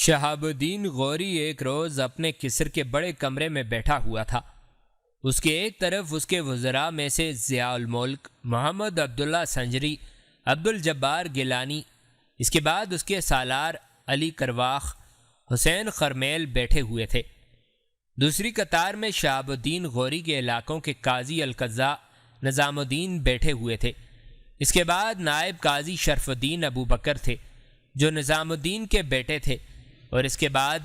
شہاب الدین غوری ایک روز اپنے کسر کے بڑے کمرے میں بیٹھا ہوا تھا۔ اس کے ایک طرف اس کے وزراء میں سے ضیاء الملک، محمد عبداللہ سنجری، عبد الجبار گیلانی، اس کے بعد اس کے سالار علی کرواخ، حسین خرمیل بیٹھے ہوئے تھے۔ دوسری قطار میں شہاب الدین غوری کے علاقوں کے قاضی القضاء نظام الدین بیٹھے ہوئے تھے۔ اس کے بعد نائب قاضی شرف الدین ابو بکر تھے جو نظام الدین کے بیٹے تھے، اور اس کے بعد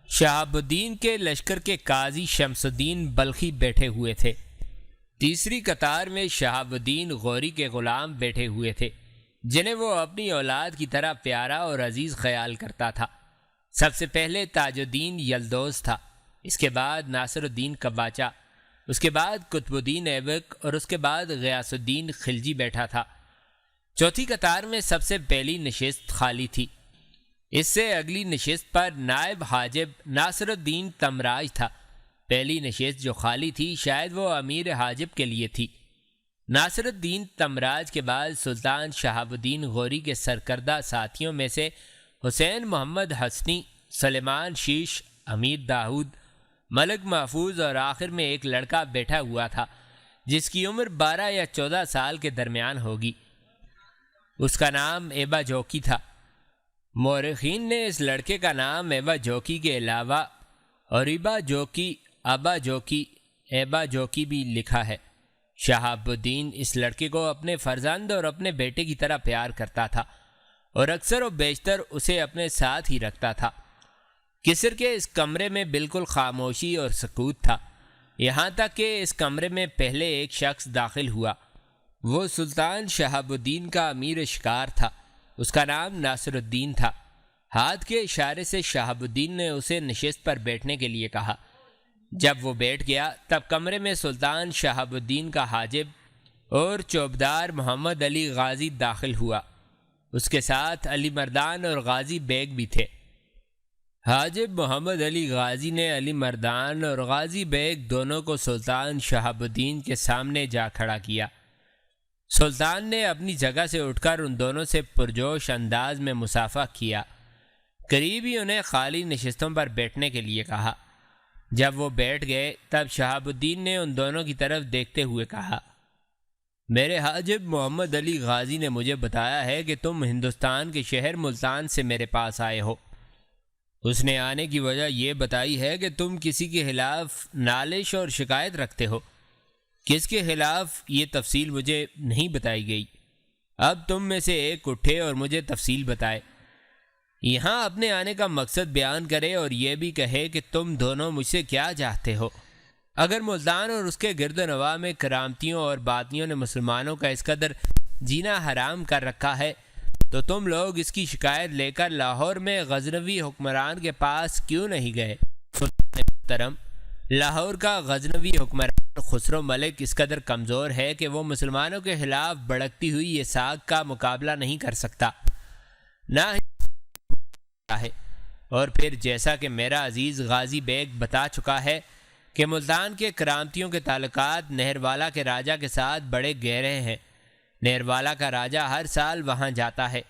شہاب الدین کے لشکر کے قاضی شمس الدین بلخی بیٹھے ہوئے تھے۔ تیسری قطار میں شہاب الدین غوری کے غلام بیٹھے ہوئے تھے جنہیں وہ اپنی اولاد کی طرح پیارا اور عزیز خیال کرتا تھا۔ سب سے پہلے تاج الدین یلدوز تھا، اس کے بعد ناصر الدین قباچہ، اس کے بعد قطب الدین ایبک، اور اس کے بعد غیاث الدین خلجی بیٹھا تھا۔ چوتھی قطار میں سب سے پہلی نشست خالی تھی۔ اس سے اگلی نشست پر نائب حاجب ناصر الدین تمراج تھا۔ پہلی نشست جو خالی تھی شاید وہ امیر حاجب کے لیے تھی۔ ناصر الدین تمراج کے بعد سلطان شہاب الدین غوری کے سرکردہ ساتھیوں میں سے حسین محمد حسنی، سلیمان شیش، امیر داؤد، ملک محفوظ، اور آخر میں ایک لڑکا بیٹھا ہوا تھا جس کی عمر 12 یا 14 سال کے درمیان ہوگی۔ اس کا نام ایبا جوکی تھا۔ مورخین نے اس لڑکے کا نام ایبا جوکی کے علاوہ اوریبا جوکی، ابا جوکی، ایبا جوکی بھی لکھا ہے۔ شہاب الدین اس لڑکے کو اپنے فرزند اور اپنے بیٹے کی طرح پیار کرتا تھا اور اکثر و بیشتر اسے اپنے ساتھ ہی رکھتا تھا۔ کسر کے اس کمرے میں بالکل خاموشی اور سکوت تھا، یہاں تک کہ اس کمرے میں پہلے ایک شخص داخل ہوا۔ وہ سلطان شہاب الدین کا امیر شکار تھا، اس کا نام ناصر الدین تھا۔ ہاتھ کے اشارے سے شہاب الدین نے اسے نشست پر بیٹھنے کے لیے کہا۔ جب وہ بیٹھ گیا تب کمرے میں سلطان شہاب الدین کا حاجب اور چوبدار محمد علی غازی داخل ہوا، اس کے ساتھ علی مردان اور غازی بیگ بھی تھے۔ حاجب محمد علی غازی نے علی مردان اور غازی بیگ دونوں کو سلطان شہاب الدین کے سامنے جا کھڑا کیا۔ سلطان نے اپنی جگہ سے اٹھ کر ان دونوں سے پرجوش انداز میں مصافحہ کیا، قریب ہی انہیں خالی نشستوں پر بیٹھنے کے لیے کہا۔ جب وہ بیٹھ گئے تب شہاب الدین نے ان دونوں کی طرف دیکھتے ہوئے کہا، میرے حاجب محمد علی غازی نے مجھے بتایا ہے کہ تم ہندوستان کے شہر ملتان سے میرے پاس آئے ہو۔ اس نے آنے کی وجہ یہ بتائی ہے کہ تم کسی کے خلاف نالش اور شکایت رکھتے ہو۔ کس کے خلاف یہ تفصیل مجھے نہیں بتائی گئی۔ اب تم میں سے ایک اٹھے اور مجھے تفصیل بتائے، یہاں اپنے آنے کا مقصد بیان کرے اور یہ بھی کہے کہ تم دونوں مجھ سے کیا چاہتے ہو۔ اگر ملتان اور اس کے گرد و نواح میں کرامتیوں اور باطنیوں نے مسلمانوں کا اس قدر جینا حرام کر رکھا ہے تو تم لوگ اس کی شکایت لے کر لاہور میں غزنوی حکمران کے پاس کیوں نہیں گئے؟ محترم، لاہور کا غزنوی حکمران خسرو ملک اس قدر کمزور ہے کہ وہ مسلمانوں کے خلاف بڑھتی ہوئی یہ ساگ کا مقابلہ نہیں کر سکتا، نہ ہی ہے۔ اور پھر جیسا کہ میرا عزیز غازی بیگ بتا چکا ہے کہ ملتان کے کرامتیوں کے تعلقات نہروالا کے راجہ کے ساتھ بڑے گہرے ہیں۔ نہروالا کا راجہ ہر سال وہاں جاتا ہے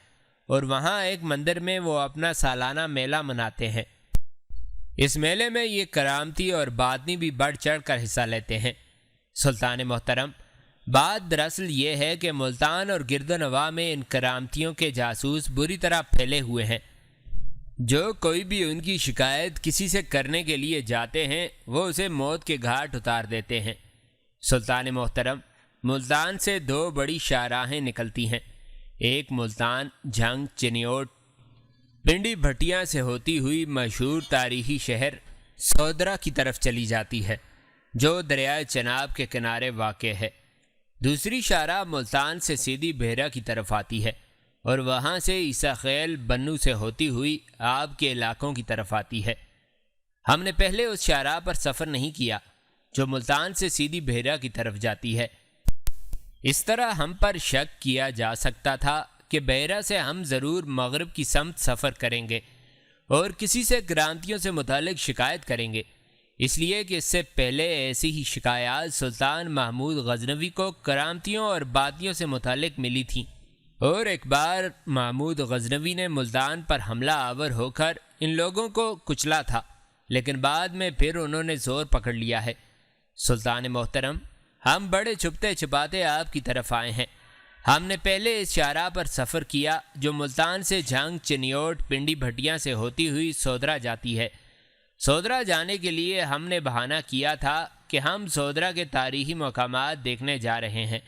اور وہاں ایک مندر میں وہ اپنا سالانہ میلہ مناتے ہیں۔ اس میلے میں یہ کرامتی اور باطنی بھی بڑھ چڑھ کر حصہ لیتے ہیں۔ سلطان محترم، بات دراصل یہ ہے کہ ملتان اور گرد و نواح میں ان کرامتیوں کے جاسوس بری طرح پھیلے ہوئے ہیں۔ جو کوئی بھی ان کی شکایت کسی سے کرنے کے لیے جاتے ہیں وہ اسے موت کے گھاٹ اتار دیتے ہیں۔ سلطان محترم، ملتان سے دو بڑی شاہراہیں نکلتی ہیں، ایک ملتان جھنگ چنیوٹ پنڈی بھٹیاں سے ہوتی ہوئی مشہور تاریخی شہر سودرا کی طرف چلی جاتی ہے جو دریائے چناب کے کنارے واقع ہے۔ دوسری شاہراہ ملتان سے سیدھی بحیرہ کی طرف آتی ہے اور وہاں سے عیسیٰ خیل بنو سے ہوتی ہوئی آب کے علاقوں کی طرف آتی ہے۔ ہم نے پہلے اس شاہراہ پر سفر نہیں کیا جو ملتان سے سیدھی بحیرہ کی طرف جاتی ہے۔ اس طرح ہم پر شک کیا جا سکتا تھا کہ بحیرہ سے ہم ضرور مغرب کی سمت سفر کریں گے اور کسی سے کرامتیوں سے متعلق شکایت کریں گے، اس لیے کہ اس سے پہلے ایسی ہی شکایات سلطان محمود غزنوی کو کرامتیوں اور باطنیوں سے متعلق ملی تھیں، اور ایک بار محمود غزنوی نے ملتان پر حملہ آور ہو کر ان لوگوں کو کچلا تھا، لیکن بعد میں پھر انہوں نے زور پکڑ لیا ہے۔ سلطان محترم، ہم بڑے چھپتے چھپاتے آپ کی طرف آئے ہیں۔ ہم نے پہلے اس شاہراہ پر سفر کیا جو ملتان سے جھنگ، چنیوٹ، پنڈی بھٹیاں سے ہوتی ہوئی سودرا جاتی ہے۔ سودرا جانے کے لیے ہم نے بہانہ کیا تھا کہ ہم سودرا کے تاریخی مقامات دیکھنے جا رہے ہیں۔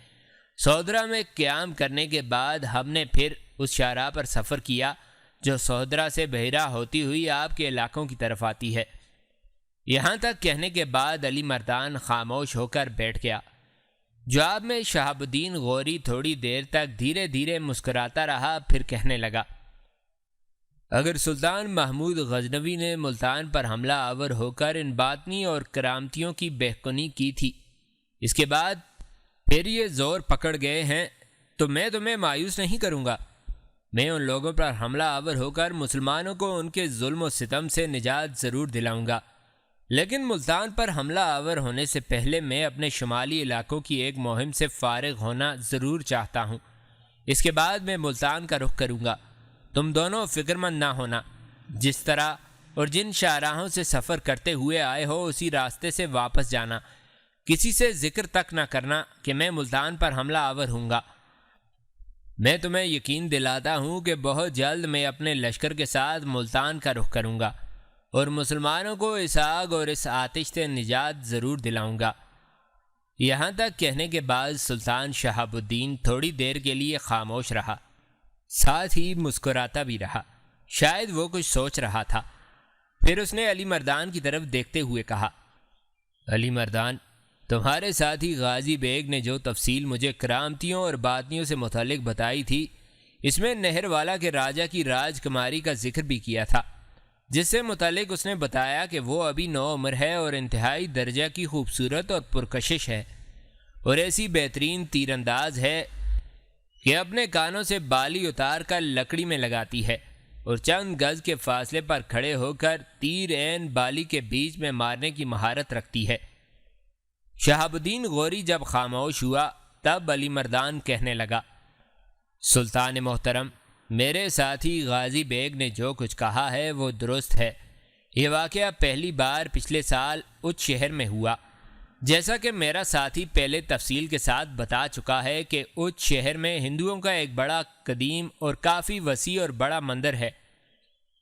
سودرا میں قیام کرنے کے بعد ہم نے پھر اس شاہراہ پر سفر کیا جو سودرا سے بحیرہ ہوتی ہوئی آپ کے علاقوں کی طرف آتی ہے۔ یہاں تک کہنے کے بعد علی مردان خاموش ہو کر بیٹھ گیا۔ جواب میں شہاب الدین غوری تھوڑی دیر تک دھیرے دھیرے مسکراتا رہا، پھر کہنے لگا، اگر سلطان محمود غزنوی نے ملتان پر حملہ آور ہو کر ان باطنی اور کرامتیوں کی بہکنی کی تھی، اس کے بعد پھر یہ زور پکڑ گئے ہیں، تو میں تمہیں مایوس نہیں کروں گا۔ میں ان لوگوں پر حملہ آور ہو کر مسلمانوں کو ان کے ظلم و ستم سے نجات ضرور دلاؤں گا، لیکن ملتان پر حملہ آور ہونے سے پہلے میں اپنے شمالی علاقوں کی ایک مہم سے فارغ ہونا ضرور چاہتا ہوں۔ اس کے بعد میں ملتان کا رخ کروں گا۔ تم دونوں فکر مند نہ ہونا، جس طرح اور جن شاہراہوں سے سفر کرتے ہوئے آئے ہو اسی راستے سے واپس جانا۔ کسی سے ذکر تک نہ کرنا کہ میں ملتان پر حملہ آور ہوں گا۔ میں تمہیں یقین دلاتا ہوں کہ بہت جلد میں اپنے لشکر کے ساتھ ملتان کا رخ کروں گا اور مسلمانوں کو اس آگ اور اس آتش سے نجات ضرور دلاؤں گا۔ یہاں تک کہنے کے بعد سلطان شہاب الدین تھوڑی دیر کے لیے خاموش رہا، ساتھ ہی مسکراتا بھی رہا، شاید وہ کچھ سوچ رہا تھا۔ پھر اس نے علی مردان کی طرف دیکھتے ہوئے کہا، علی مردان، تمہارے ساتھی غازی بیگ نے جو تفصیل مجھے کرامتیوں اور باطنیوں سے متعلق بتائی تھی، اس میں نہر والا کے راجہ کی راج کماری کا ذکر بھی کیا تھا، جس سے متعلق اس نے بتایا کہ وہ ابھی نو عمر ہے اور انتہائی درجہ کی خوبصورت اور پرکشش ہے، اور ایسی بہترین تیر انداز ہے کہ اپنے کانوں سے بالی اتار کر لکڑی میں لگاتی ہے اور چند گز کے فاصلے پر کھڑے ہو کر تیر عین بالی کے بیچ میں مارنے کی مہارت رکھتی ہے۔ شہاب الدین غوری جب خاموش ہوا تب علی مردان کہنے لگا، سلطان محترم، میرے ساتھی غازی بیگ نے جو کچھ کہا ہے وہ درست ہے۔ یہ واقعہ پہلی بار پچھلے سال اچ شہر میں ہوا، جیسا کہ میرا ساتھی پہلے تفصیل کے ساتھ بتا چکا ہے کہ اچ شہر میں ہندوؤں کا ایک بڑا قدیم اور کافی وسیع اور بڑا مندر ہے۔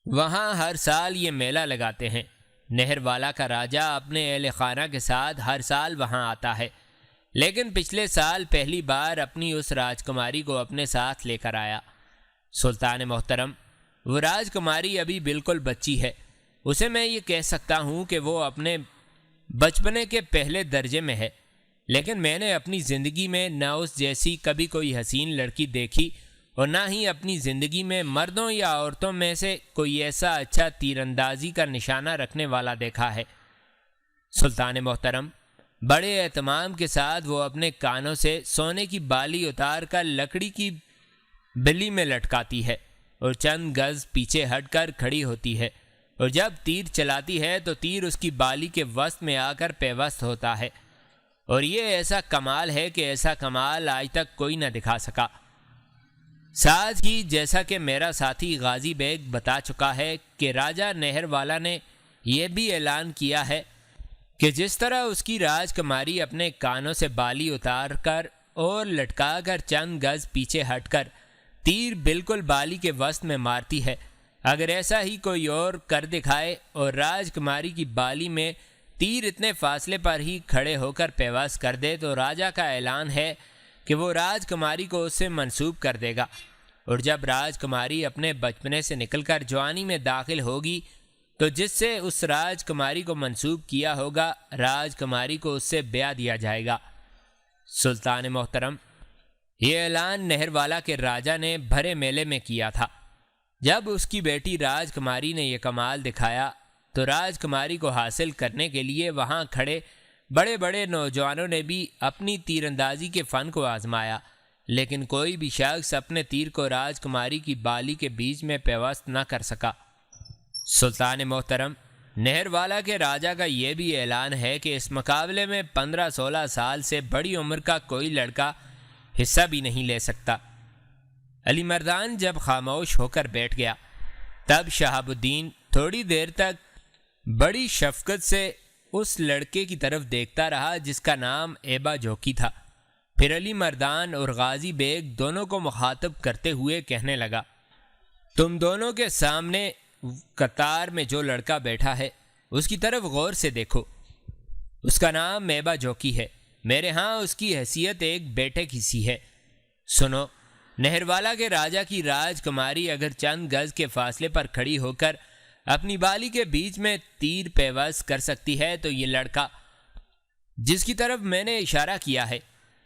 وہاں ہر سال یہ میلہ لگاتے ہیں۔ نہر والا کا راجہ اپنے اہل خانہ کے ساتھ ہر سال وہاں آتا ہے، لیکن پچھلے سال پہلی بار اپنی اس راجکماری کو اپنے ساتھ لے کر آیا۔ سلطان محترم، وہ راجکماری ابھی بالکل بچی ہے، اسے میں یہ کہہ سکتا ہوں کہ وہ اپنے بچپنے کے پہلے درجے میں ہے، لیکن میں نے اپنی زندگی میں نہ اس جیسی کبھی کوئی حسین لڑکی دیکھی اور نہ ہی اپنی زندگی میں مردوں یا عورتوں میں سے کوئی ایسا اچھا تیر اندازی کا نشانہ رکھنے والا دیکھا ہے۔ سلطان محترم، بڑے اہتمام کے ساتھ وہ اپنے کانوں سے سونے کی بالی اتار کر لکڑی کی بلی میں لٹکاتی ہے اور چند گز پیچھے ہٹ کر کھڑی ہوتی ہے، اور جب تیر چلاتی ہے تو تیر اس کی بالی کے وسط میں آ کر پیوست ہوتا ہے، اور یہ ایسا کمال ہے کہ ایسا کمال آج تک کوئی نہ دکھا سکا۔ ساتھ ہی جیسا کہ میرا ساتھی غازی بیگ بتا چکا ہے کہ راجہ نہر والا نے یہ بھی اعلان کیا ہے کہ جس طرح اس کی راج کماری اپنے کانوں سے بالی اتار کر اور لٹکا کر چند گز پیچھے ہٹ کر تیر بالکل بالی کے وسط میں مارتی ہے، اگر ایسا ہی کوئی اور کر دکھائے اور راج کماری کی بالی میں تیر اتنے فاصلے پر ہی کھڑے ہو کر پیوست کر دے تو راجہ کا اعلان ہے کہ وہ راج کماری کو اس سے منسوب کر دے گا، اور جب راج کماری اپنے بچپنے سے نکل کر جوانی میں داخل ہوگی تو جس سے اس راج کماری کو منسوب کیا ہوگا راج کماری کو اس سے بیاہ دیا جائے گا۔ سلطان محترم، یہ اعلان نہر والا کے راجہ نے بھرے میلے میں کیا تھا۔ جب اس کی بیٹی راج کماری نے یہ کمال دکھایا تو راج کماری کو حاصل کرنے کے لیے وہاں کھڑے بڑے بڑے نوجوانوں نے بھی اپنی تیر اندازی کے فن کو آزمایا، لیکن کوئی بھی شخص اپنے تیر کو راج کماری کی بالی کے بیچ میں پیوست نہ کر سکا۔ سلطان محترم، نہر والا کے راجہ کا یہ بھی اعلان ہے کہ اس مقابلے میں 15-16 سال سے بڑی عمر کا کوئی لڑکا حصہ بھی نہیں لے سکتا۔ علی مردان جب خاموش ہو کر بیٹھ گیا تب شہاب الدین تھوڑی دیر تک بڑی شفقت سے اس لڑکے کی طرف دیکھتا رہا جس کا نام ایبا جوکی تھا۔ پھر علی مردان اور غازی بیگ دونوں کو مخاطب کرتے ہوئے کہنے لگا، تم دونوں کے سامنے قطار میں جو لڑکا بیٹھا ہے اس کی طرف غور سے دیکھو۔ اس کا نام ایبا جوکی ہے۔ میرے ہاں اس کی حیثیت ایک بیٹے کی سی ہے۔ سنو، نہروالا کے راجہ کی راج کماری اگر چند گز کے فاصلے پر کھڑی ہو کر اپنی بالی کے بیچ میں تیر پیوست کر سکتی ہے تو یہ لڑکا جس کی طرف میں نے اشارہ کیا ہے،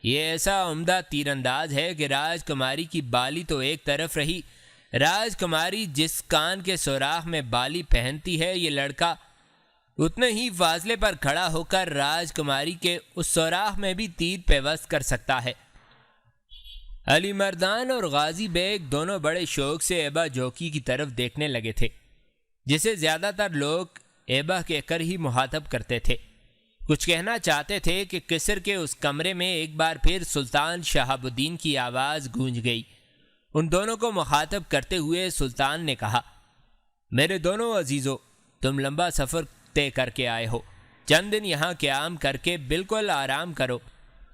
یہ ایسا عمدہ تیر انداز ہے کہ راج کماری کی بالی تو ایک طرف رہی، راج کماری جس کان کے سوراخ میں بالی پہنتی ہے، یہ لڑکا اتنے ہی فاصلے پر کھڑا ہو کر راج کماری کے اس سوراخ میں بھی تیر پیوست کر سکتا ہے۔ علی مردان اور غازی بیگ دونوں بڑے شوق سے ایبا جوکی کی طرف دیکھنے لگے تھے، جسے زیادہ تر لوگ ایبا کہہ کر ہی مخاطب کرتے تھے۔ کچھ کہنا چاہتے تھے کہ قصر کے اس کمرے میں ایک بار پھر سلطان شہاب الدین کی آواز گونج گئی۔ ان دونوں کو مخاطب کرتے ہوئے سلطان نے کہا، میرے دونوں عزیزو، تم لمبا سفر طے کر کے آئے ہو، چند دن یہاں قیام کر کے بالکل آرام کرو۔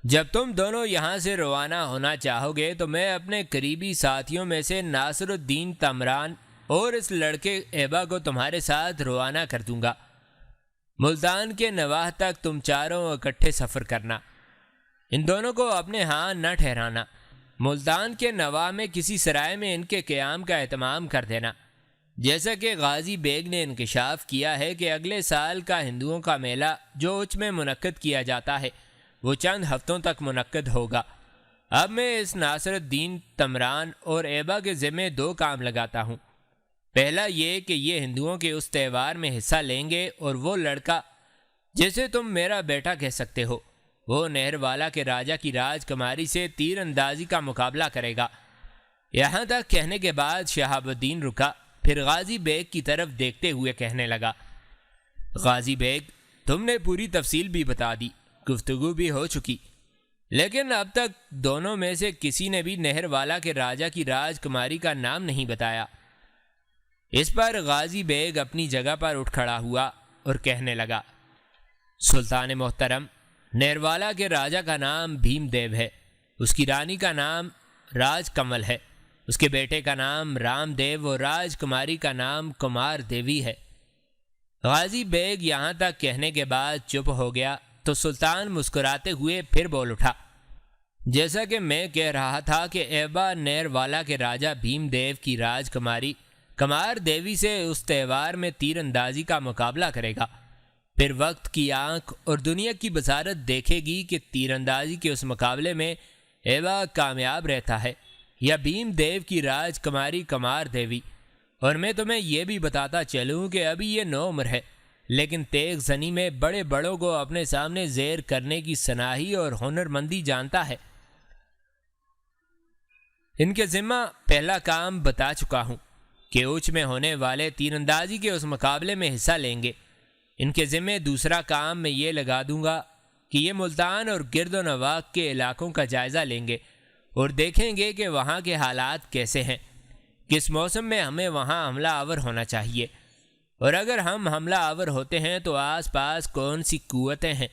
جب تم دونوں یہاں سے روانہ ہونا چاہو گے تو میں اپنے قریبی ساتھیوں میں سے ناصر الدین تمران اور اس لڑکے ایبا کو تمہارے ساتھ روانہ کر دوں گا۔ ملتان کے نواح تک تم چاروں اکٹھے سفر کرنا، ان دونوں کو اپنے ہاں نہ ٹھہرانا۔ ملتان کے نواح میں کسی سرائے میں ان کے قیام کا اہتمام کر دینا۔ جیسا کہ غازی بیگ نے انکشاف کیا ہے کہ اگلے سال کا ہندوؤں کا میلہ جو اچ میں منعقد کیا جاتا ہے وہ چند ہفتوں تک منعقد ہوگا۔ اب میں اس ناصر الدین تمران اور ایبا کے ذمے دو کام لگاتا ہوں۔ پہلا یہ کہ یہ ہندوؤں کے اس تہوار میں حصہ لیں گے، اور وہ لڑکا جسے تم میرا بیٹا کہہ سکتے ہو وہ نہروالا کے راجہ کی راج کماری سے تیر اندازی کا مقابلہ کرے گا۔ یہاں تک کہنے کے بعد شہاب الدین رکا، پھر غازی بیگ کی طرف دیکھتے ہوئے کہنے لگا، غازی بیگ، تم نے پوری تفصیل بھی بتا دی، گفتگو بھی ہو چکی، لیکن اب تک دونوں میں سے کسی نے بھی نہروالا کے راجہ کی راج کماری کا نام نہیں بتایا۔ اس پر غازی بیگ اپنی جگہ پر اٹھ کھڑا ہوا اور کہنے لگا، سلطان محترم، نہروالا کے راجہ کا نام بھیم دیو ہے، اس کی رانی کا نام راج کمل ہے، اس کے بیٹے کا نام رام دیو اور راج کماری کا نام کمار دیوی ہے۔ غازی بیگ یہاں تک کہنے کے بعد چپ ہو گیا تو سلطان مسکراتے ہوئے پھر بول اٹھا، جیسا کہ میں کہہ رہا تھا کہ ایبا نہروالا کے راجہ بھیم دیو کی راج کماری کمار دیوی سے اس تہوار میں تیر اندازی کا مقابلہ کرے گا۔ پھر وقت کی آنکھ اور دنیا کی بصارت دیکھے گی کہ تیر اندازی کے اس مقابلے میں ایبا کامیاب رہتا ہے یا بھیم دیو کی راج کماری کمار دیوی۔ اور میں تمہیں یہ بھی بتاتا چلوں کہ ابھی یہ نوعمر ہے، لیکن تیغ زنی میں بڑے بڑوں کو اپنے سامنے زیر کرنے کی صناحی اور ہنرمندی جانتا ہے۔ ان کے ذمہ پہلا کام بتا چکا ہوں کہ اوچ میں ہونے والے تیر اندازی کے اس مقابلے میں حصہ لیں گے۔ ان کے ذمہ دوسرا کام میں یہ لگا دوں گا کہ یہ ملتان اور گرد و نواح کے علاقوں کا جائزہ لیں گے اور دیکھیں گے کہ وہاں کے حالات کیسے ہیں، کس موسم میں ہمیں وہاں حملہ آور ہونا چاہیے، اور اگر ہم حملہ آور ہوتے ہیں تو آس پاس کون سی قوتیں ہیں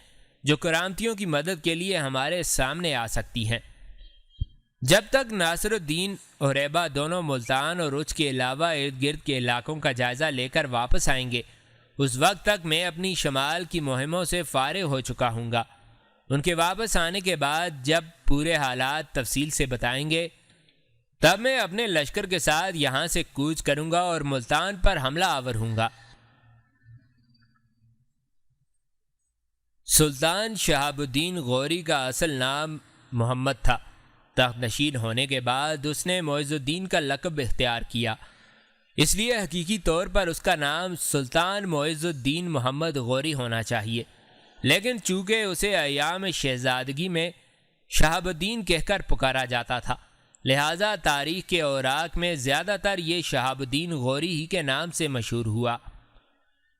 جو کرامتیوں کی مدد کے لیے ہمارے سامنے آ سکتی ہیں۔ جب تک ناصر الدین اور ایبا دونوں ملتان اور اچ کے علاوہ ارد گرد کے علاقوں کا جائزہ لے کر واپس آئیں گے، اس وقت تک میں اپنی شمال کی مہموں سے فارغ ہو چکا ہوں گا۔ ان کے واپس آنے کے بعد جب پورے حالات تفصیل سے بتائیں گے، تب میں اپنے لشکر کے ساتھ یہاں سے کوچ کروں گا اور ملتان پر حملہ آور ہوں گا۔ سلطان شہاب الدین غوری کا اصل نام محمد تھا۔ تخت نشین ہونے کے بعد اس نے معز الدین کا لقب اختیار کیا، اس لیے حقیقی طور پر اس کا نام سلطان معز الدین محمد غوری ہونا چاہیے، لیکن چونکہ اسے ایام شہزادگی میں شہاب الدین کہہ کر پکارا جاتا تھا، لہٰذا تاریخ کے اوراق میں زیادہ تر یہ شہاب الدین غوری ہی کے نام سے مشہور ہوا۔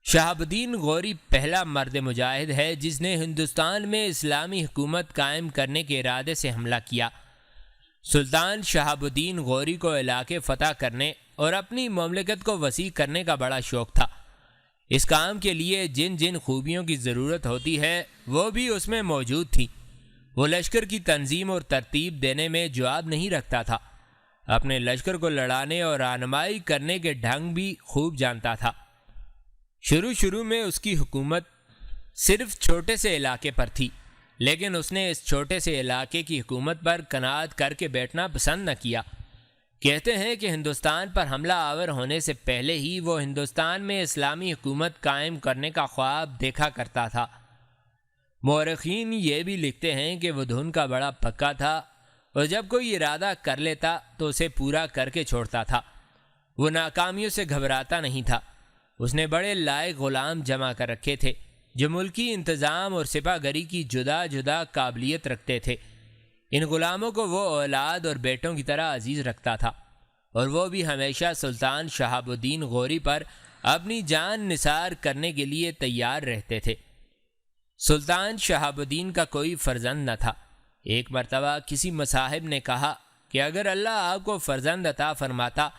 شہاب الدین غوری پہلا مرد مجاہد ہے جس نے ہندوستان میں اسلامی حکومت قائم کرنے کے ارادے سے حملہ کیا۔ سلطان شہاب الدین غوری کو علاقے فتح کرنے اور اپنی مملکت کو وسیع کرنے کا بڑا شوق تھا۔ اس کام کے لیے جن جن خوبیوں کی ضرورت ہوتی ہے وہ بھی اس میں موجود تھی۔ وہ لشکر کی تنظیم اور ترتیب دینے میں جواب نہیں رکھتا تھا، اپنے لشکر کو لڑانے اور رہنمائی کرنے کے ڈھنگ بھی خوب جانتا تھا۔ شروع میں اس کی حکومت صرف چھوٹے سے علاقے پر تھی، لیکن اس نے اس چھوٹے سے علاقے کی حکومت پر قناعت کر کے بیٹھنا پسند نہ کیا۔ کہتے ہیں کہ ہندوستان پر حملہ آور ہونے سے پہلے ہی وہ ہندوستان میں اسلامی حکومت قائم کرنے کا خواب دیکھا کرتا تھا۔ مورخین یہ بھی لکھتے ہیں کہ وہ دھن کا بڑا پکا تھا اور جب کوئی ارادہ کر لیتا تو اسے پورا کر کے چھوڑتا تھا۔ وہ ناکامیوں سے گھبراتا نہیں تھا۔ اس نے بڑے لائق غلام جمع کر رکھے تھے جو ملکی انتظام اور سپاہ گری کی جدا جدا قابلیت رکھتے تھے۔ ان غلاموں کو وہ اولاد اور بیٹوں کی طرح عزیز رکھتا تھا، اور وہ بھی ہمیشہ سلطان شہاب الدین غوری پر اپنی جان نثار کرنے کے لیے تیار رہتے تھے۔ سلطان شہاب الدین کا کوئی فرزند نہ تھا۔ ایک مرتبہ کسی مصاحب نے کہا کہ اگر اللہ آپ کو فرزند عطا فرماتا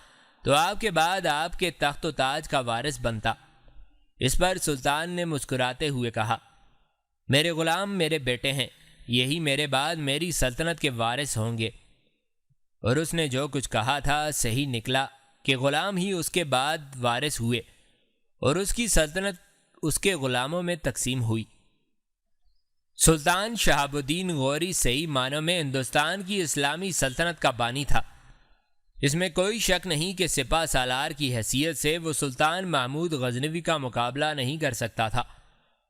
تو آپ کے بعد آپ کے تخت و تاج کا وارث بنتا۔ اس پر سلطان نے مسکراتے ہوئے کہا، میرے غلام میرے بیٹے ہیں، یہی میرے بعد میری سلطنت کے وارث ہوں گے۔ اور اس نے جو کچھ کہا تھا صحیح نکلا کہ غلام ہی اس کے بعد وارث ہوئے اور اس کی سلطنت اس کے غلاموں میں تقسیم ہوئی۔ سلطان شہاب الدین غوری صحیح معنوں میں ہندوستان کی اسلامی سلطنت کا بانی تھا۔ اس میں کوئی شک نہیں کہ سپہ سالار کی حیثیت سے وہ سلطان محمود غزنوی کا مقابلہ نہیں کر سکتا تھا،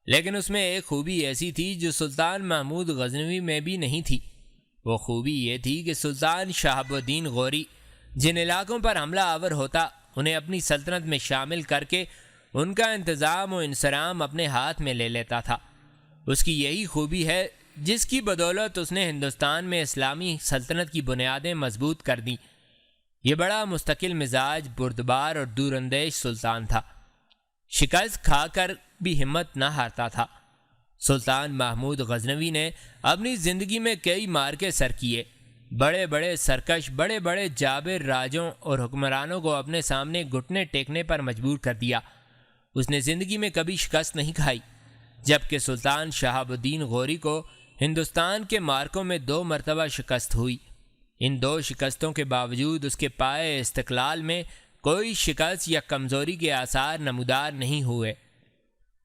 لیکن اس میں ایک خوبی ایسی تھی جو سلطان محمود غزنوی میں بھی نہیں تھی۔ وہ خوبی یہ تھی کہ سلطان شہاب الدین غوری جن علاقوں پر حملہ آور ہوتا انہیں اپنی سلطنت میں شامل کر کے ان کا انتظام و انصرام اپنے ہاتھ میں لے لیتا تھا۔ اس کی یہی خوبی ہے جس کی بدولت اس نے ہندوستان میں اسلامی سلطنت کی بنیادیں مضبوط کر دیں۔ یہ بڑا مستقل مزاج، بردبار اور دور اندیش سلطان تھا۔ شکست کھا کر بھی ہمت نہ ہارتا تھا۔ سلطان محمود غزنوی نے اپنی زندگی میں کئی معرکے سر کیے، بڑے بڑے سرکش، بڑے بڑے جابر راجوں اور حکمرانوں کو اپنے سامنے گھٹنے ٹیکنے پر مجبور کر دیا۔ اس نے زندگی میں کبھی شکست نہیں کھائی، جبکہ سلطان شہاب الدین غوری کو ہندوستان کے معرکوں میں 2 مرتبہ شکست ہوئی۔ ان 2 شکستوں کے باوجود اس کے پائے استقلال میں کوئی شکست یا کمزوری کے آثار نمودار نہیں ہوئے۔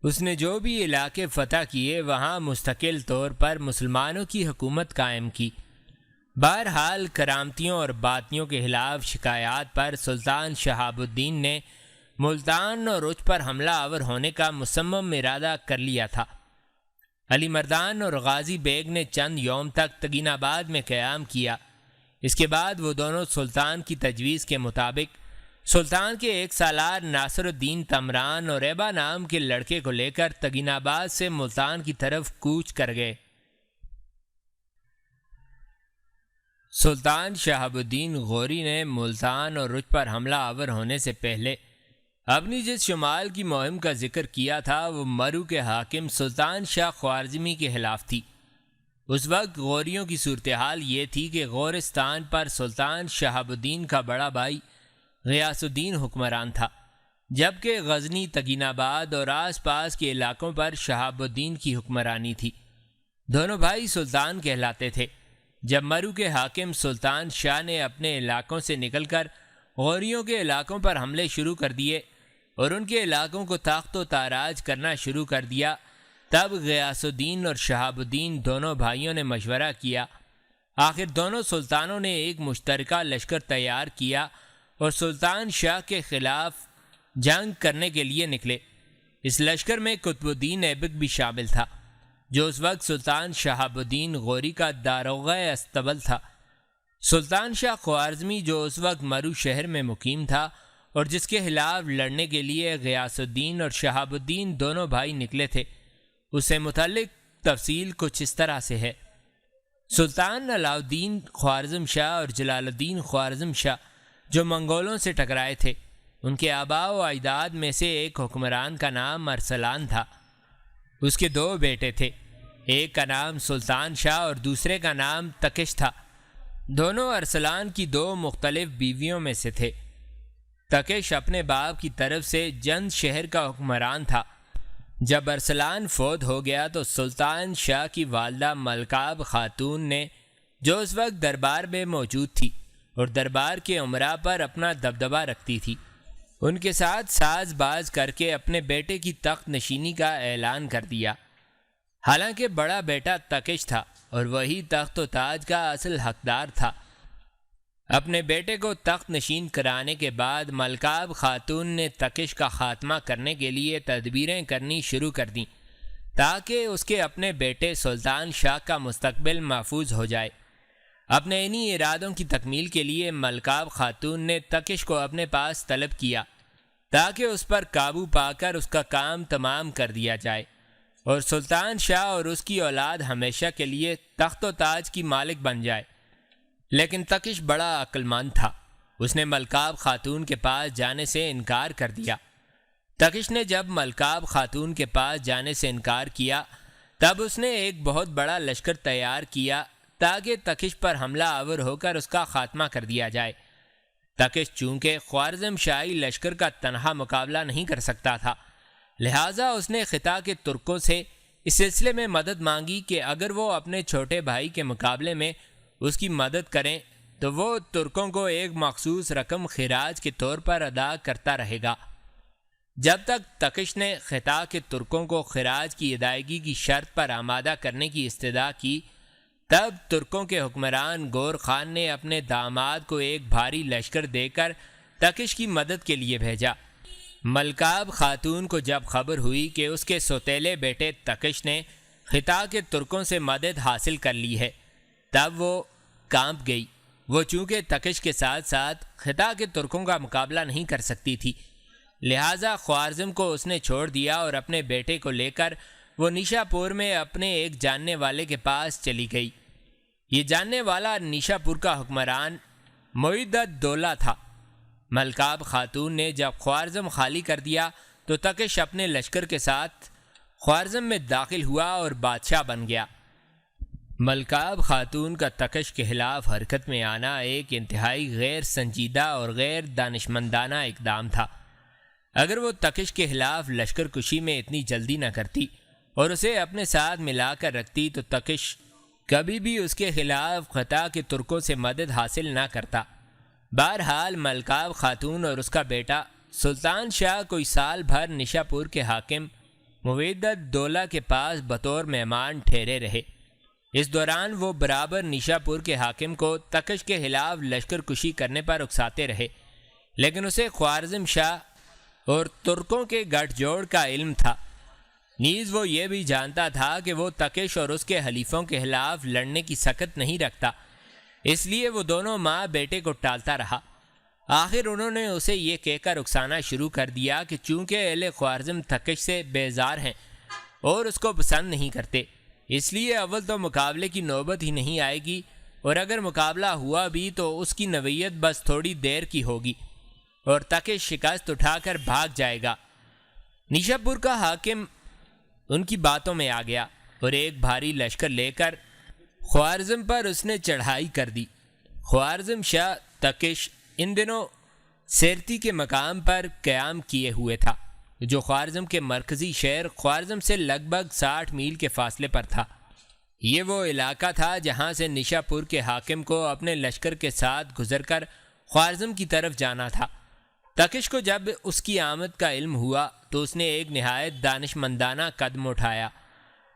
اس نے جو بھی علاقے فتح کیے وہاں مستقل طور پر مسلمانوں کی حکومت قائم کی۔ بہرحال کرامتیوں اور باطنیوں کے خلاف شکایات پر سلطان شہاب الدین نے ملتان اور اچ پر حملہ آور ہونے کا مصمم ارادہ کر لیا تھا۔ علی مردان اور غازی بیگ نے چند یوم تک تگین آباد میں قیام کیا۔ اس کے بعد وہ دونوں سلطان کی تجویز کے مطابق سلطان کے 1 سالار ناصر الدین تمران اور ایبا نام کے لڑکے کو لے کر تگین آباد سے ملتان کی طرف کوچ کر گئے۔ سلطان شہاب الدین غوری نے ملتان اور اچ پر حملہ آور ہونے سے پہلے اپنی جس شمال کی مہم کا ذکر کیا تھا وہ مرو کے حاکم سلطان شاہ خوارزمی کے خلاف تھی۔ اس وقت غوریوں کی صورتحال یہ تھی کہ غورستان پر سلطان شہاب الدین کا بڑا بھائی غیاث الدین حکمران تھا، جبکہ غزنی، تگین آباد اور آس پاس کے علاقوں پر شہاب الدین کی حکمرانی تھی۔ دونوں بھائی سلطان کہلاتے تھے۔ جب مرو کے حاکم سلطان شاہ نے اپنے علاقوں سے نکل کر غوریوں کے علاقوں پر حملے شروع کر دیے اور ان کے علاقوں کو تاخت و تاراج کرنا شروع کر دیا، تب غیاث الدین اور شہاب الدین دونوں بھائیوں نے مشورہ کیا۔ آخر دونوں سلطانوں نے ایک مشترکہ لشکر تیار کیا اور سلطان شاہ کے خلاف جنگ کرنے کے لیے نکلے۔ اس لشکر میں قطب الدین ایبک بھی شامل تھا، جو اس وقت سلطان شہاب الدین غوری کا داروغہ استبل تھا۔ سلطان شاہ خوارزمی جو اس وقت مرو شہر میں مقیم تھا اور جس کے خلاف لڑنے کے لیے غیاث الدین اور شہاب الدین دونوں بھائی نکلے تھے، اس سے متعلق تفصیل کچھ اس طرح سے ہے۔ سلطان علاء الدین خوارزم شاہ اور جلال الدین خوارزم شاہ جو منگولوں سے ٹکرائے تھے، ان کے آباء و اجداد میں سے ایک حکمران کا نام ارسلان تھا۔ اس کے 2 بیٹے تھے، ایک کا نام سلطان شاہ اور دوسرے کا نام تکش تھا۔ دونوں ارسلان کی 2 مختلف بیویوں میں سے تھے۔ تکش اپنے باپ کی طرف سے جند شہر کا حکمران تھا۔ جب ارسلان فوت ہو گیا تو سلطان شاہ کی والدہ ملکاب خاتون نے، جو اس وقت دربار میں موجود تھی اور دربار کے امراء پر اپنا دبدبہ رکھتی تھی، ان کے ساتھ ساز باز کر کے اپنے بیٹے کی تخت نشینی کا اعلان کر دیا۔ حالانکہ بڑا بیٹا تکش تھا اور وہی تخت و تاج کا اصل حقدار تھا۔ اپنے بیٹے کو تخت نشین کرانے کے بعد ملکاب خاتون نے تکش کا خاتمہ کرنے کے لیے تدبیریں کرنی شروع کر دیں تاکہ اس کے اپنے بیٹے سلطان شاہ کا مستقبل محفوظ ہو جائے۔ اپنے انہی ارادوں کی تکمیل کے لیے ملکاب خاتون نے تکش کو اپنے پاس طلب کیا تاکہ اس پر قابو پا کر اس کا کام تمام کر دیا جائے اور سلطان شاہ اور اس کی اولاد ہمیشہ کے لیے تخت و تاج کی مالک بن جائے۔ لیکن تکش بڑا عقل مند تھا، اس نے ملکاب خاتون کے پاس جانے سے انکار کر دیا۔ تکش نے جب ملکاب خاتون کے پاس جانے سے انکار کیا تب اس نے ایک بہت بڑا لشکر تیار کیا تاکہ تکش پر حملہ آور ہو کر اس کا خاتمہ کر دیا جائے۔ تکش چونکہ خوارزم شاہی لشکر کا تنہا مقابلہ نہیں کر سکتا تھا، لہٰذا اس نے خطہ کے ترکوں سے اس سلسلے میں مدد مانگی کہ اگر وہ اپنے چھوٹے بھائی کے مقابلے میں اس کی مدد کریں تو وہ ترکوں کو ایک مخصوص رقم خراج کے طور پر ادا کرتا رہے گا۔ جب تک تکش نے خطہ کے ترکوں کو خراج کی ادائیگی کی شرط پر آمادہ کرنے کی استدعا کی، تب ترکوں کے حکمران گور خان نے اپنے داماد کو ایک بھاری لشکر دے کر تکش کی مدد کے لیے بھیجا۔ ملکاب خاتون کو جب خبر ہوئی کہ اس کے سوتیلے بیٹے تکش نے خطہ کے ترکوں سے مدد حاصل کر لی ہے تب وہ کانپ گئی۔ وہ چونکہ تکش کے ساتھ ساتھ خطہ کے ترکوں کا مقابلہ نہیں کر سکتی تھی، لہٰذا خوارزم کو اس نے چھوڑ دیا اور اپنے بیٹے کو لے کر وہ نیشا پور میں اپنے ایک جاننے والے کے پاس چلی گئی۔ یہ جاننے والا نیشا پور کا حکمران معید الدولہ تھا۔ ملکاب خاتون نے جب خوارزم خالی کر دیا تو تکش اپنے لشکر کے ساتھ خوارزم میں داخل ہوا اور بادشاہ بن گیا۔ ملکاب خاتون کا تکش کے خلاف حرکت میں آنا ایک انتہائی غیر سنجیدہ اور غیر دانشمندانہ اقدام تھا۔ اگر وہ تکش کے خلاف لشکر کشی میں اتنی جلدی نہ کرتی اور اسے اپنے ساتھ ملا کر رکھتی تو تکش کبھی بھی اس کے خلاف خطہ کے ترکوں سے مدد حاصل نہ کرتا۔ بہرحال ملکاب خاتون اور اس کا بیٹا سلطان شاہ کوئی سال بھر نیشا پور کے حاکم معید الدولہ کے پاس بطور مہمان ٹھہرے رہے۔ اس دوران وہ برابر نیشا پور کے حاکم کو تکش کے خلاف لشکر کشی کرنے پر اکساتے رہے، لیکن اسے خوارزم شاہ اور ترکوں کے گٹھ جوڑ کا علم تھا۔ نیز وہ یہ بھی جانتا تھا کہ وہ تکش اور اس کے حلیفوں کے خلاف لڑنے کی سکت نہیں رکھتا، اس لیے وہ دونوں ماں بیٹے کو ٹالتا رہا۔ آخر انہوں نے اسے یہ کہہ کر اکسانا شروع کر دیا کہ چونکہ اہل خوارزم تکش سے بیزار ہیں اور اس کو پسند نہیں کرتے، اس لیے اول تو مقابلے کی نوبت ہی نہیں آئے گی، اور اگر مقابلہ ہوا بھی تو اس کی نوعیت بس تھوڑی دیر کی ہوگی اور تکش شکست اٹھا کر بھاگ جائے گا۔ نیشا پور کا حاکم ان کی باتوں میں آ گیا اور ایک بھاری لشکر لے کر خوارزم پر اس نے چڑھائی کر دی۔ خوارزم شاہ تکش ان دنوں سیرتی کے مقام پر قیام کیے ہوئے تھا، جو خوارزم کے مرکزی شہر خوارزم سے لگ بھگ 60 میل کے فاصلے پر تھا۔ یہ وہ علاقہ تھا جہاں سے نیشا پور کے حاکم کو اپنے لشکر کے ساتھ گزر کر خوارزم کی طرف جانا تھا۔ تکش کو جب اس کی آمد کا علم ہوا تو اس نے ایک نہایت دانشمندانہ قدم اٹھایا۔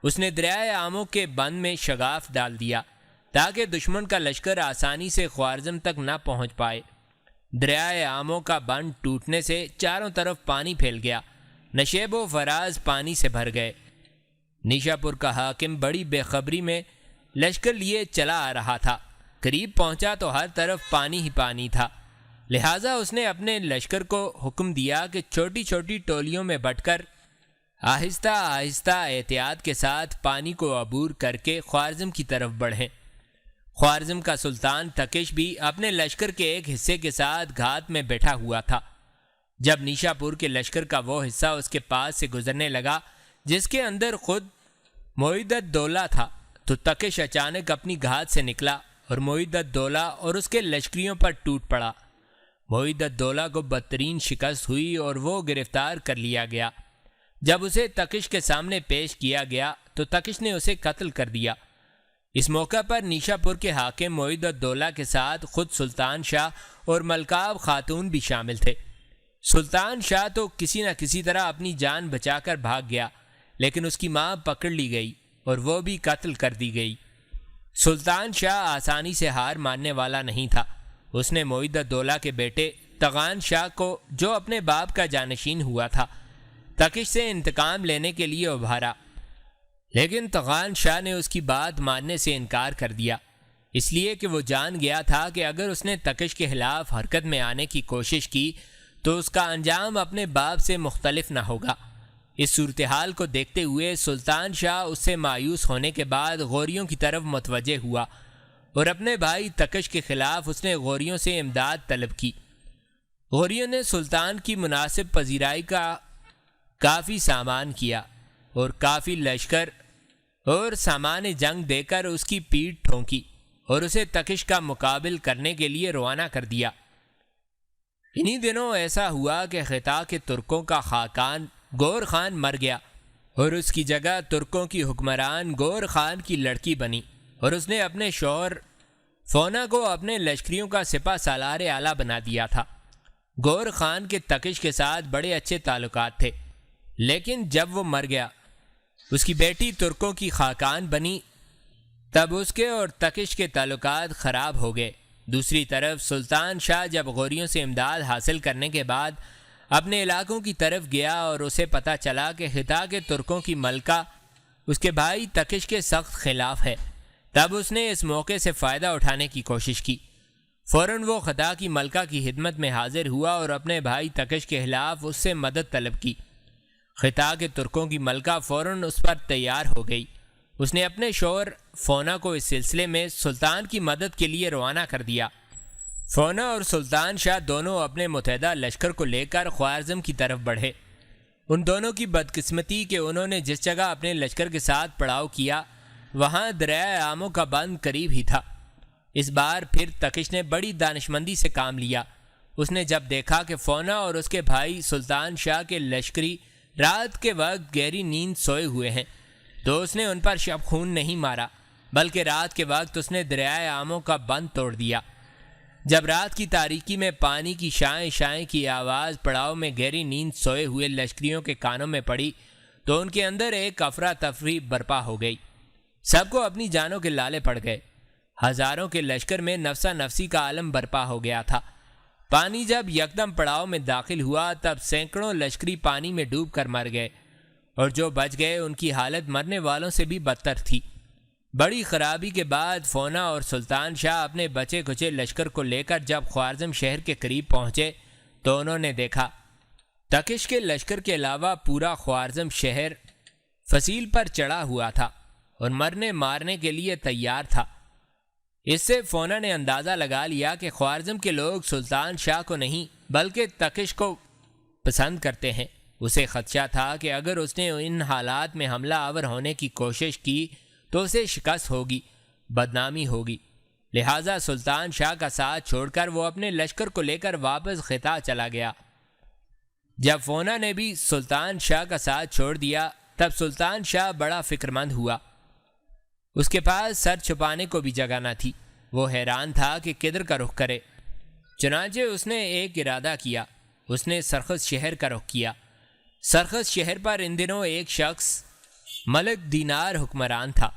اس نے دریائے آمو کے بند میں شگاف ڈال دیا تاکہ دشمن کا لشکر آسانی سے خوارزم تک نہ پہنچ پائے۔ دریائے آمو کا بند ٹوٹنے سے چاروں طرف پانی پھیل گیا، نشیب و فراز پانی سے بھر گئے۔ نیشا پور کا حاکم بڑی بے خبری میں لشکر لیے چلا آ رہا تھا۔ قریب پہنچا تو ہر طرف پانی ہی پانی تھا، لہٰذا اس نے اپنے لشکر کو حکم دیا کہ چھوٹی چھوٹی ٹولیوں میں بٹ کر آہستہ آہستہ احتیاط کے ساتھ پانی کو عبور کر کے خوارزم کی طرف بڑھیں۔ خوارزم کا سلطان تکش بھی اپنے لشکر کے ایک حصے کے ساتھ گھات میں بیٹھا ہوا تھا۔ جب نیشا پور کے لشکر کا وہ حصہ اس کے پاس سے گزرنے لگا جس کے اندر خود معید الدولہ تھا تو تکش اچانک اپنی گھات سے نکلا اور معید الدولہ اور اس کے لشکریوں پر ٹوٹ پڑا۔ معید الدولہ کو بدترین شکست ہوئی اور وہ گرفتار کر لیا گیا۔ جب اسے تکش کے سامنے پیش کیا گیا تو تکش نے اسے قتل کر دیا۔ اس موقع پر نیشا پور کے حاکم معید الدولہ کے ساتھ خود سلطان شاہ اور ملکاب خاتون بھی شامل تھے۔ سلطان شاہ تو کسی نہ کسی طرح اپنی جان بچا کر بھاگ گیا، لیکن اس کی ماں پکڑ لی گئی اور وہ بھی قتل کر دی گئی۔ سلطان شاہ آسانی سے ہار ماننے والا نہیں تھا۔ اس نے معید الدولہ کے بیٹے طغان شاہ کو، جو اپنے باپ کا جانشین ہوا تھا، تکش سے انتقام لینے کے لیے ابھارا، لیکن طغان شاہ نے اس کی بات ماننے سے انکار کر دیا، اس لیے کہ وہ جان گیا تھا کہ اگر اس نے تکش کے خلاف حرکت میں آنے کی کوشش کی تو اس کا انجام اپنے باپ سے مختلف نہ ہوگا۔ اس صورتحال کو دیکھتے ہوئے سلطان شاہ اس سے مایوس ہونے کے بعد غوریوں کی طرف متوجہ ہوا اور اپنے بھائی تکش کے خلاف اس نے غوریوں سے امداد طلب کی۔ غوریوں نے سلطان کی مناسب پذیرائی کا کافی سامان کیا اور کافی لشکر اور سامان جنگ دے کر اس کی پیٹھ ٹھونکی اور اسے تکش کا مقابل کرنے کے لیے روانہ کر دیا۔ انہی دنوں ایسا ہوا کہ خطا کے ترکوں کا خاقان گور خان مر گیا اور اس کی جگہ ترکوں کی حکمران گور خان کی لڑکی بنی، اور اس نے اپنے شوہر فونا کو اپنے لشکریوں کا سپہ سالار اعلیٰ بنا دیا تھا۔ گور خان کے تکش کے ساتھ بڑے اچھے تعلقات تھے، لیکن جب وہ مر گیا، اس کی بیٹی ترکوں کی خاقان بنی، تب اس کے اور تکش کے تعلقات خراب ہو گئے۔ دوسری طرف سلطان شاہ جب غوریوں سے امداد حاصل کرنے کے بعد اپنے علاقوں کی طرف گیا اور اسے پتہ چلا کہ خطا کے ترکوں کی ملکہ اس کے بھائی تکش کے سخت خلاف ہے، تب اس نے اس موقع سے فائدہ اٹھانے کی کوشش کی۔ فوراً وہ خطا کی ملکہ کی خدمت میں حاضر ہوا اور اپنے بھائی تکش کے خلاف اس سے مدد طلب کی۔ خطا کے ترکوں کی ملکہ فوراً اس پر تیار ہو گئی۔ اس نے اپنے شوہر فونا کو اس سلسلے میں سلطان کی مدد کے لیے روانہ کر دیا۔ فونا اور سلطان شاہ دونوں اپنے متحدہ لشکر کو لے کر خوارزم کی طرف بڑھے۔ ان دونوں کی بدقسمتی کہ انہوں نے جس جگہ اپنے لشکر کے ساتھ پڑاؤ کیا وہاں دریائے آمو کا بند قریب ہی تھا۔ اس بار پھر تکش نے بڑی دانشمندی سے کام لیا۔ اس نے جب دیکھا کہ فونا اور اس کے بھائی سلطان شاہ کے لشکری رات کے وقت گہری نیند سوئے ہوئے ہیں تو اس نے ان پر شب خون نہیں مارا، بلکہ رات کے وقت اس نے دریائے آمو کا بند توڑ دیا۔ جب رات کی تاریکی میں پانی کی شائیں شائیں کی آواز پڑاؤ میں گہری نیند سوئے ہوئے لشکریوں کے کانوں میں پڑی تو ان کے اندر ایک افراتفری برپا ہو گئی۔ سب کو اپنی جانوں کے لالے پڑ گئے۔ ہزاروں کے لشکر میں نفسا نفسی کا عالم برپا ہو گیا تھا۔ پانی جب یکدم پڑاؤ میں داخل ہوا تب سینکڑوں لشکری پانی میں ڈوب کر مر گئے، اور جو بچ گئے ان کی حالت مرنے والوں سے بھی بدتر تھی۔ بڑی خرابی کے بعد فونا اور سلطان شاہ اپنے بچے کچے لشکر کو لے کر جب خوارزم شہر کے قریب پہنچے تو انہوں نے دیکھا تکش کے لشکر کے علاوہ پورا خوارزم شہر فصیل پر چڑھا ہوا تھا اور مرنے مارنے کے لیے تیار تھا۔ اس سے فونا نے اندازہ لگا لیا کہ خوارزم کے لوگ سلطان شاہ کو نہیں بلکہ تکش کو پسند کرتے ہیں۔ اسے خدشہ تھا کہ اگر اس نے ان حالات میں حملہ آور ہونے کی کوشش کی تو اسے شکست ہوگی، بدنامی ہوگی، لہٰذا سلطان شاہ کا ساتھ چھوڑ کر وہ اپنے لشکر کو لے کر واپس خطا چلا گیا۔ جب فونا نے بھی سلطان شاہ کا ساتھ چھوڑ دیا تب سلطان شاہ بڑا فکرمند ہوا۔ اس کے پاس سر چھپانے کو بھی جگہ نہ تھی۔ وہ حیران تھا کہ کدھر کا رخ کرے۔ چنانچہ اس نے ایک ارادہ کیا۔ اس نے سرخس شہر کا رخ کیا۔ سرخس شہر پر ان دنوں ایک شخص ملک دینار حکمران تھا۔